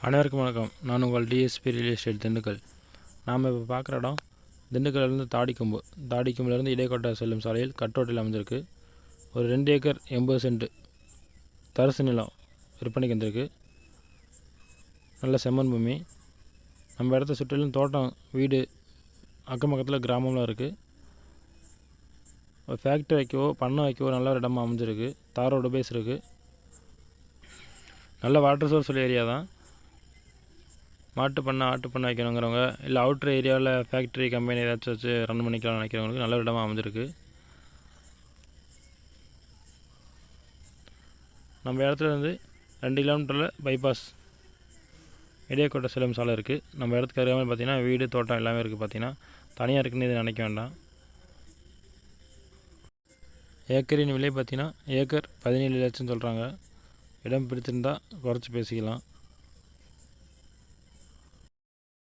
அனைவருக்கும் வணக்கம். நான் உங்கள் டிஎஸ்பி ரியல் எஸ்டேட் திண்டுக்கல். நாம் இப்போ பார்க்குற இடம் திண்டுக்கல்லேருந்து தாடிக்கொம்புலேருந்து இடைக்கோட்டை செல்லும் சாலையில் கட்டோட்டில் அமைஞ்சிருக்கு. ஒரு 2 ஏக்கர் 80 சென்ட் தரிசு நிலம் விற்பனைக்கு வந்திருக்கு. நல்ல செம்மண் பூமி. நம்ம இடத்த சுற்றிலும் தோட்டம், வீடு, அக்கம் பக்கத்தில் கிராமம்லாம் இருக்குது. ஃபேக்ட்ரி வைக்கவோ பண்ணை வைக்கவோ நல்ல ஒரு இடமா அமைஞ்சிருக்கு. தாரோட பேஸ் இருக்குது. நல்ல வாட்டர் சோர்ஸ் உள்ள ஏரியா தான். ஆட்டு பண்ணை வைக்கணுங்கிறவங்க, இல்லை அவுட்ரு ஏரியாவில் ஃபேக்ட்ரி கம்பெனி ஏதாச்சும் வச்சு ரன் பண்ணிக்கலாம்னு நினைக்கிறவங்களுக்கு நல்ல இடமா அமைஞ்சிருக்கு. நம்ம இடத்துல இருந்து 2 கிலோமீட்டரில் பைபாஸ் இடையக்கோட்டை செல்லும் சாலை இருக்குது. நம்ம இடத்துக்கு அருகாமல் பார்த்திங்கன்னா வீடு, தோட்டம் எல்லாமே இருக்குது. பார்த்திங்கன்னா தனியாக இருக்குன்னு இது நினைக்க வேண்டாம். ஏக்கரின் விலை பார்த்திங்கன்னா ஏக்கர் 17 லட்சம் சொல்கிறாங்க. இடம் பிடிச்சிருந்தால் குறைச்சி பேசிக்கலாம்.